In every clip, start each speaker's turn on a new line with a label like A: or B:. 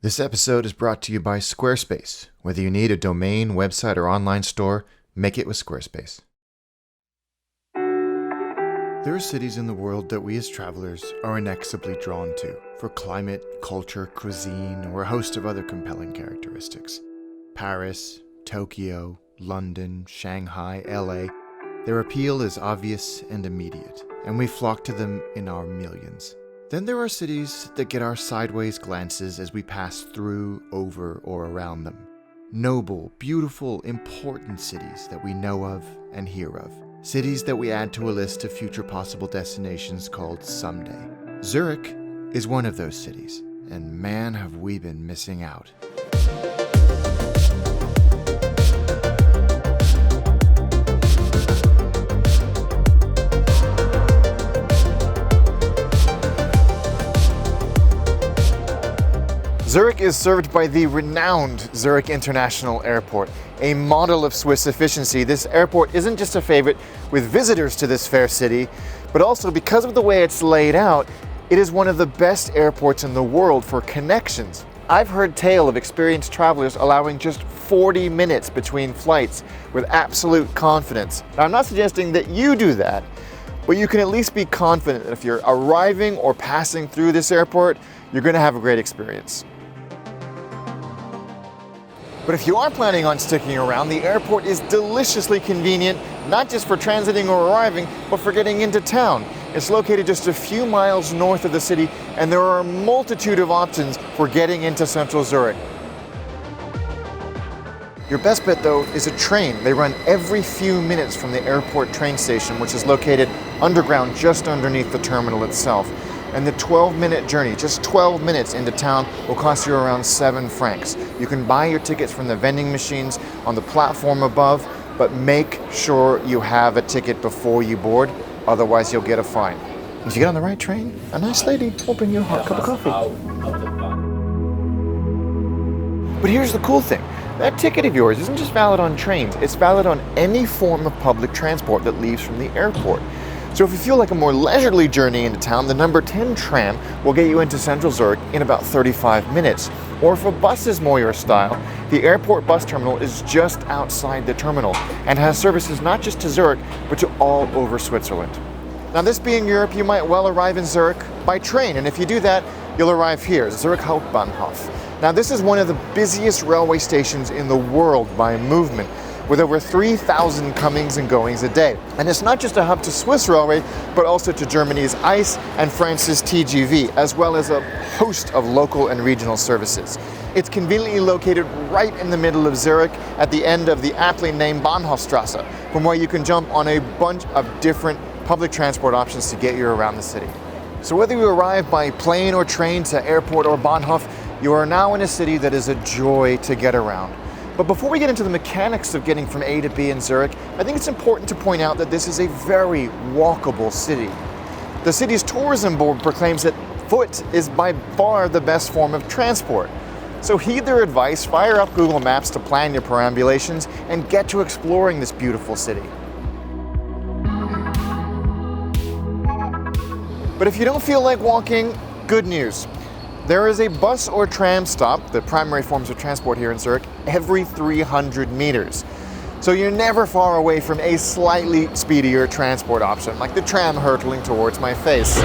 A: This episode is brought to you by Squarespace. Whether you need a domain, website, or online store, make it with Squarespace. There are cities in the world that we as travelers are inexorably drawn to for climate, culture, cuisine, or a host of other compelling characteristics. Paris, Tokyo, London, Shanghai, LA. Their appeal is obvious and immediate, and we flock to them in our millions. Then there are cities that get our sideways glances as we pass through, over, or around them. Noble, beautiful, important cities that we know of and hear of. Cities that we add to a list of future possible destinations called Someday. Zurich is one of those cities, and man have we been missing out. Zurich is served by the renowned Zurich International Airport, a model of Swiss efficiency. This airport isn't just a favorite with visitors to this fair city, but also because of the way it's laid out, it is one of the best airports in the world for connections. I've heard tale of experienced travelers allowing just 40 minutes between flights with absolute confidence. Now, I'm not suggesting that you do that, but you can at least be confident that if you're arriving or passing through this airport, you're going to have a great experience. But if you are planning on sticking around, the airport is deliciously convenient, not just for transiting or arriving, but for getting into town. It's located just a few miles north of the city, and there are a multitude of options for getting into Central Zurich. Your best bet, though, is a train. They run every few minutes from the airport train station, which is located underground just underneath the terminal itself. And the 12-minute journey, just 12 minutes into town, will cost you around 7 francs. You can buy your tickets from the vending machines on the platform above, but make sure you have a ticket before you board, otherwise you'll get a fine. If you get on the right train, a nice lady will bring you a hot cup of coffee. But here's the cool thing. That ticket of yours isn't just valid on trains, it's valid on any form of public transport that leaves from the airport. So if you feel like a more leisurely journey into town, the number 10 tram will get you into Central Zurich in about 35 minutes. Or if a bus is more your style, the airport bus terminal is just outside the terminal and has services not just to Zurich, but to all over Switzerland. Now, this being Europe, you might well arrive in Zurich by train, and if you do that, you'll arrive here, Zurich Hauptbahnhof. Now, this is one of the busiest railway stations in the world by movement, with over 3,000 comings and goings a day. And it's not just a hub to Swiss railway, but also to Germany's ICE and France's TGV, as well as a host of local and regional services. It's conveniently located right in the middle of Zurich at the end of the aptly named Bahnhofstrasse, from where you can jump on a bunch of different public transport options to get you around the city. So whether you arrive by plane or train to airport or Bahnhof, you are now in a city that is a joy to get around. But before we get into the mechanics of getting from A to B in Zurich, I think it's important to point out that this is a very walkable city. The city's tourism board proclaims that foot is by far the best form of transport. So heed their advice, fire up Google Maps to plan your perambulations, and get to exploring this beautiful city. But if you don't feel like walking, good news. There is a bus or tram stop, the primary forms of transport here in Zurich, every 300 meters. So you're never far away from a slightly speedier transport option, like the tram hurtling towards my face.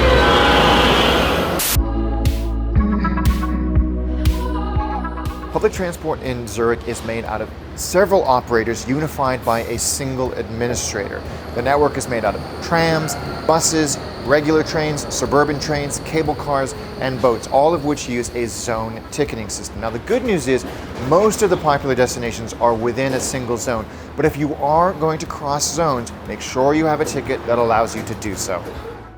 A: Public transport in Zurich is made out of several operators unified by a single administrator. The network is made out of trams, buses, regular trains, suburban trains, cable cars, and boats, all of which use a zone ticketing system. Now, the good news is most of the popular destinations are within a single zone, but if you are going to cross zones, make sure you have a ticket that allows you to do so.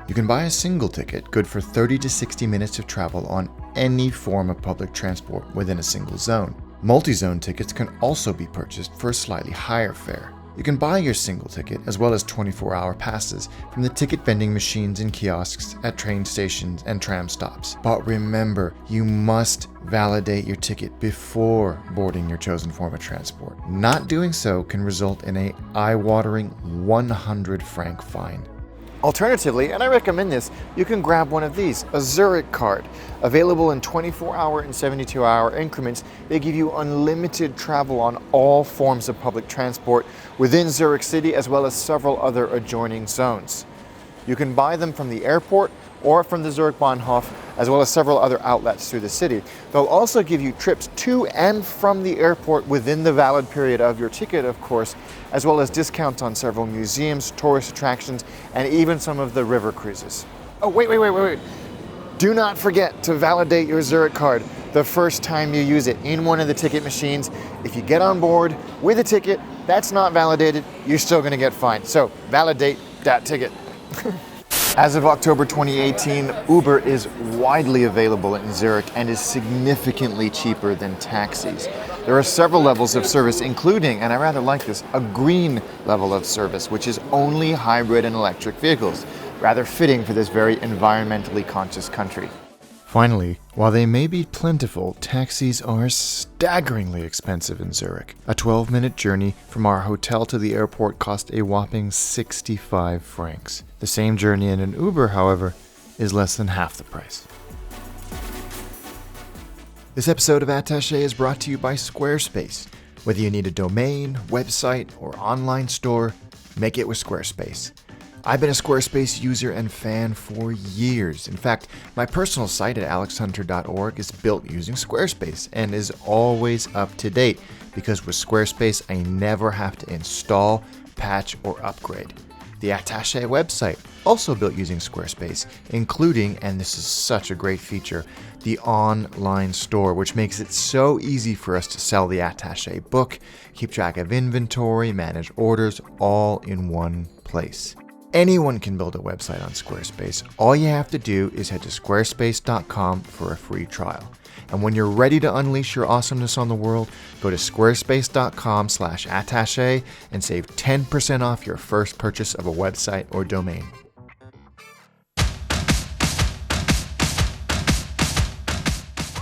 A: You can buy a single ticket, good for 30 to 60 minutes of travel on any form of public transport within a single zone. Multi-zone tickets can also be purchased for a slightly higher fare. You can buy your single ticket as well as 24-hour passes from the ticket vending machines and kiosks at train stations and tram stops. But remember, you must validate your ticket before boarding your chosen form of transport. Not doing so can result in an eye-watering 100 franc fine. Alternatively, and I recommend this, you can grab one of these, a Zurich card. Available in 24-hour and 72-hour increments, they give you unlimited travel on all forms of public transport within Zurich City as well as several other adjoining zones. You can buy them from the airport or from the Zurich Bahnhof, as well as several other outlets through the city. They'll also give you trips to and from the airport within the valid period of your ticket, of course, as well as discounts on several museums, tourist attractions, and even some of the river cruises. Oh, wait. Do not forget to validate your Zurich card the first time you use it in one of the ticket machines. If you get on board with a ticket that's not validated, you're still gonna get fined. So validate that ticket. As of October 2018, Uber is widely available in Zurich and is significantly cheaper than taxis. There are several levels of service, including, and I rather like this, a green level of service, which is only hybrid and electric vehicles, rather fitting for this very environmentally conscious country. Finally, while they may be plentiful, taxis are staggeringly expensive in Zurich. A 12-minute journey from our hotel to the airport cost a whopping 65 francs. The same journey in an Uber, however, is less than half the price. This episode of Attaché is brought to you by Squarespace. Whether you need a domain, website, or online store, make it with Squarespace. I've been a Squarespace user and fan for years. In fact, my personal site at alexhunter.org is built using Squarespace and is always up to date because with Squarespace, I never have to install, patch, or upgrade. The Attaché website, also built using Squarespace, including, and this is such a great feature, the online store, which makes it so easy for us to sell the Attaché book, keep track of inventory, manage orders, all in one place. Anyone can build a website on Squarespace. All you have to do is head to squarespace.com for a free trial. And when you're ready to unleash your awesomeness on the world, go to squarespace.com/attaché and save 10% off your first purchase of a website or domain.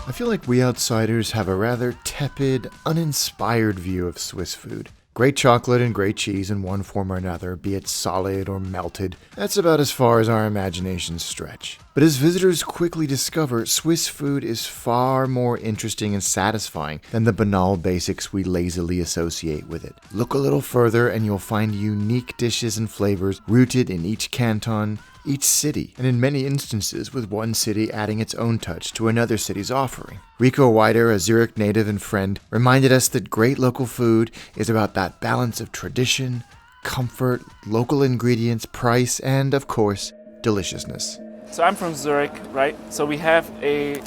A: I feel like we outsiders have a rather tepid, uninspired view of Swiss food. Great chocolate and great cheese in one form or another, be it solid or melted. That's about as far as our imaginations stretch. But as visitors quickly discover, Swiss food is far more interesting and satisfying than the banal basics we lazily associate with it. Look a little further and you'll find unique dishes and flavors rooted in each canton, each city, and in many instances with one city adding its own touch to another city's offering. Rico Weider, a Zurich native and friend, reminded us that great local food is about that balance of tradition, comfort, local ingredients, price, and, of course, deliciousness.
B: So I'm from Zurich, right? So we have a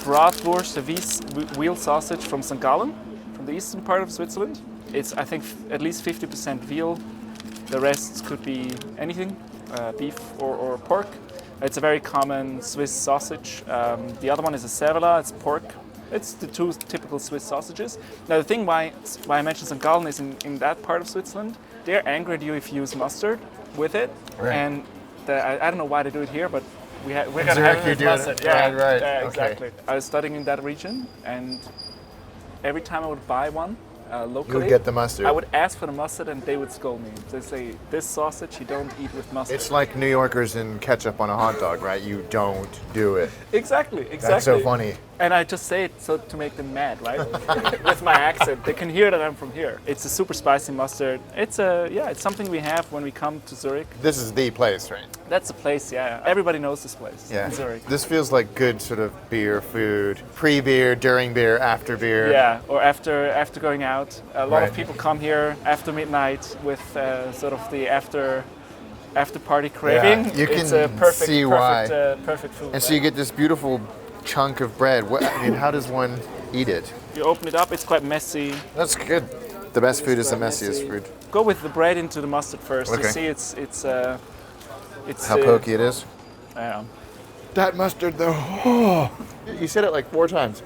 B: bratwurst, a veal sausage from St. Gallen, from the eastern part of Switzerland. It's, I think, at least 50% veal. The rest could be anything. Beef or pork. It's a very common Swiss sausage. The other one is a Cervela, it's pork. It's the two typical Swiss sausages. Now the thing why I mentioned St. Gallen is in that part of Switzerland, they're angry at you if you use mustard with it. Right. And I don't know why they do it here, but we're going to have it with mustard. Yeah, right. Exactly. Okay. I was studying in that region, and every time I would buy one, locally,
A: you would get the mustard.
B: I would ask for the mustard and they would scold me. They say, this sausage you don't eat with mustard.
A: It's like New Yorkers and ketchup on a hot dog, right? You don't do it.
B: Exactly.
A: That's so funny.
B: And I just say it so to make them mad, right? With my accent. They can hear that I'm from here. It's a super spicy mustard. It's something we have when we come to Zurich.
A: This is the place, right?
B: That's the place, yeah. Everybody knows this place in Zurich.
A: This feels like good sort of beer food. Pre-beer, during beer, after beer.
B: Yeah, or after going out. A lot of people come here after midnight with sort of the after party craving.
A: Yeah, you can see why.
B: Perfect food.
A: And so you get this beautiful chunk of bread. How does one eat it?
B: You open it up, it's quite messy.
A: That's good. The best food is the messiest food.
B: Go with the bread into the mustard first. Okay. You see it's
A: how pokey it is?
B: Yeah.
A: That mustard though. Oh, you said it like 4 times.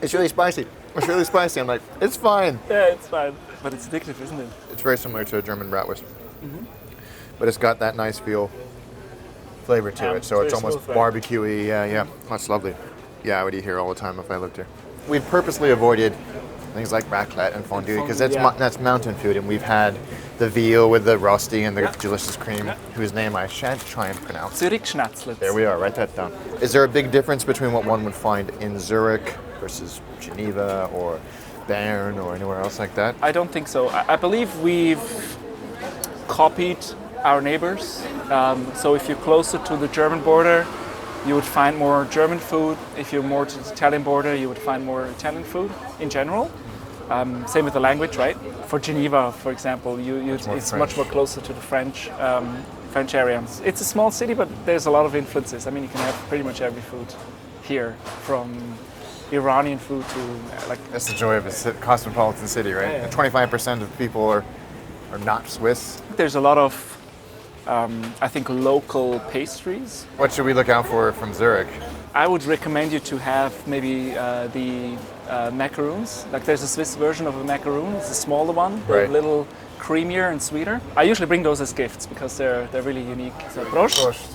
A: It's really spicy. It's really spicy. I'm like, it's fine.
B: Yeah, it's fine. But it's addictive, isn't it?
A: It's very similar to a German bratwurst. Mm-hmm. But it's got that nice flavor to it. So it's almost barbecue-y. Yeah. That's lovely. Yeah, I would eat here all the time if I lived here. We've purposely avoided things like raclette and fondue, because
B: fondue, yeah.
A: that's mountain food, and we've had the veal with the rosti and the delicious cream, whose name I shan't try and pronounce.
B: Zurich Schnatzlitz.
A: There we are, write that down. Is there a big difference between what one would find in Zurich versus Geneva or Bern or anywhere else like that?
B: I don't think so. I believe we've copied our neighbors. So if you're closer to the German border, you would find more German food. If you're more to the Italian border, you would find more Italian food in general. Same with the language, right? For Geneva, for example, it's much more closer to the French area. It's a small city, but there's a lot of influences. I mean, you can have pretty much every food here, from Iranian food to like.
A: That's the joy of a cosmopolitan city, right?
B: Yeah.
A: And 25% of people are not Swiss.
B: There's a lot of, I think, local pastries.
A: What should we look out for from Zurich?
B: I would recommend you to have maybe the macaroons. Like there's a Swiss version of a macaroon. It's a smaller one,
A: Right.
B: a little creamier and sweeter. I usually bring those as gifts because they're really unique. So Prost.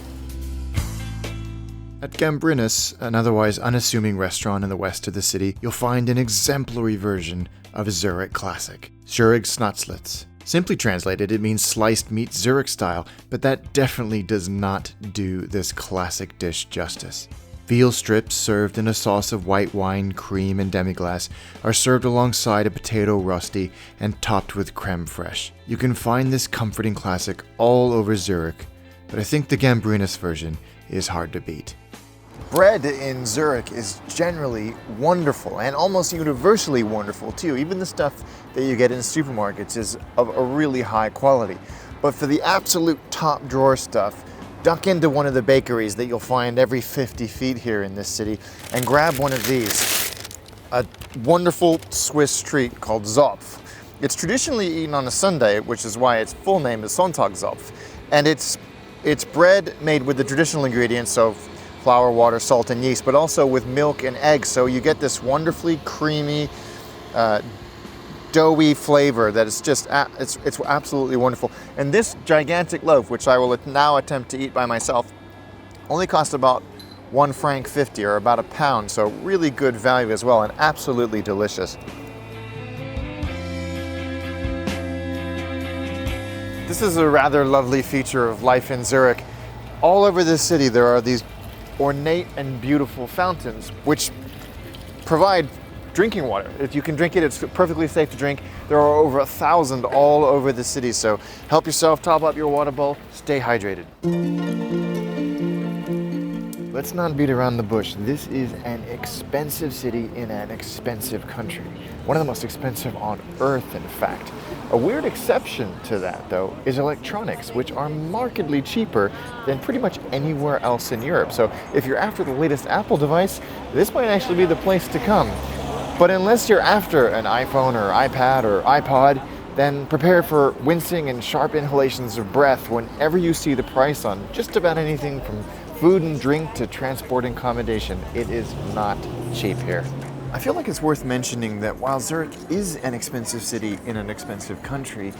A: At Gambrinus, an otherwise unassuming restaurant in the west of the city, you'll find an exemplary version of a Zurich classic, Zurich Schnatzlitz. Simply translated, it means sliced meat Zurich style, but that definitely does not do this classic dish justice. Veal strips served in a sauce of white wine, cream, and demi-glace are served alongside a potato rosti and topped with creme fraiche. You can find this comforting classic all over Zurich, but I think the Gambrinus version is hard to beat. Bread in Zurich is generally wonderful and almost universally wonderful too. Even the stuff that you get in supermarkets is of a really high quality. But for the absolute top drawer stuff, duck into one of the bakeries that you'll find every 50 feet here in this city and grab one of these. A wonderful Swiss treat called Zopf. It's traditionally eaten on a Sunday, which is why its full name is Sonntagszopf. And it's bread made with the traditional ingredients of flour, water, salt, and yeast, but also with milk and eggs. So you get this wonderfully creamy, doughy flavor that is just, it's absolutely wonderful. And this gigantic loaf, which I will now attempt to eat by myself, only cost about 1 franc 50 or about £1, so really good value as well and absolutely delicious. This is a rather lovely feature of life in Zurich. All over the city there are these ornate and beautiful fountains which provide drinking water. If you can drink it, it's perfectly safe to drink. There are over 1,000 all over the city, so help yourself, top up your water bowl, stay hydrated. Let's not beat around the bush. This is an expensive city in an expensive country. One of the most expensive on earth, in fact. A weird exception to that, though, is electronics, which are markedly cheaper than pretty much anywhere else in Europe. So if you're after the latest Apple device, this might actually be the place to come. But unless you're after an iPhone or iPad or iPod, then prepare for wincing and sharp inhalations of breath whenever you see the price on just about anything from food and drink to transport and accommodation. It is not cheap here. I feel like it's worth mentioning that while Zurich is an expensive city in an expensive country,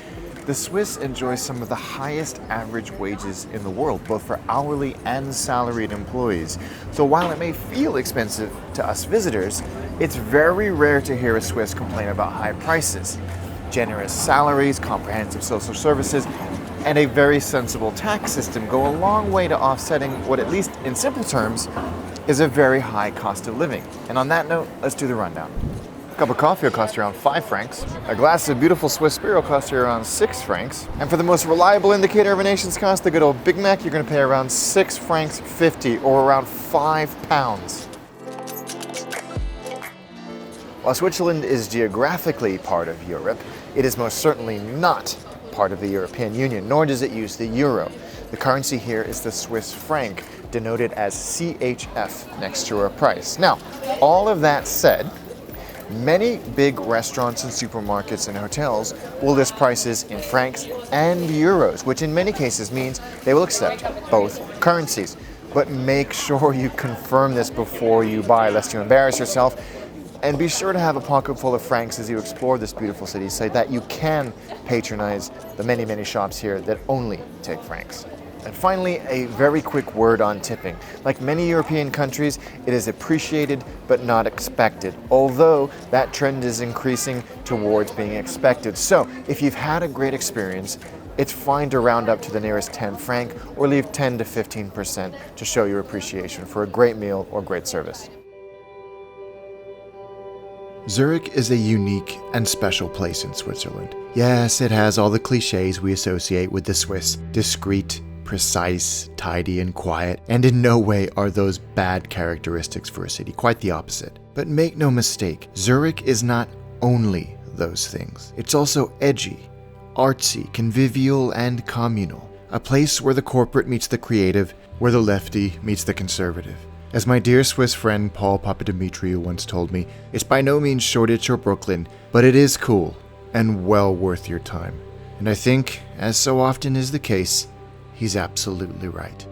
A: the Swiss enjoy some of the highest average wages in the world, both for hourly and salaried employees. So while it may feel expensive to us visitors, it's very rare to hear a Swiss complain about high prices. Generous salaries, comprehensive social services, and a very sensible tax system go a long way to offsetting what, at least in simple terms, is a very high cost of living. And on that note, let's do the rundown. A cup of coffee will cost you around 5 francs. A glass of beautiful Swiss beer will cost you around 6 francs. And for the most reliable indicator of a nation's cost, the good old Big Mac, you're going to pay around 6 francs 50 or around £5. While Switzerland is geographically part of Europe, it is most certainly not part of the European Union, nor does it use the euro. The currency here is the Swiss franc, denoted as CHF next to our price. Now, all of that said, many big restaurants and supermarkets and hotels will list prices in francs and euros, which in many cases means they will accept both currencies. But make sure you confirm this before you buy, lest you embarrass yourself. And be sure to have a pocket full of francs as you explore this beautiful city so that you can patronize the many, many shops here that only take francs. And finally, a very quick word on tipping. Like many European countries, it is appreciated but not expected, although that trend is increasing towards being expected. So, if you've had a great experience, it's fine to round up to the nearest 10 franc or leave 10 to 15% to show your appreciation for a great meal or great service. Zurich is a unique and special place in Switzerland. Yes, it has all the cliches we associate with the Swiss: discreet, precise, tidy, and quiet, and in no way are those bad characteristics for a city, quite the opposite. But make no mistake, Zurich is not only those things. It's also edgy, artsy, convivial, and communal. A place where the corporate meets the creative, where the lefty meets the conservative. As my dear Swiss friend Paul Papadimitriou once told me, it's by no means Shoreditch or Brooklyn, but it is cool and well worth your time. And I think, as so often is the case, he's absolutely right.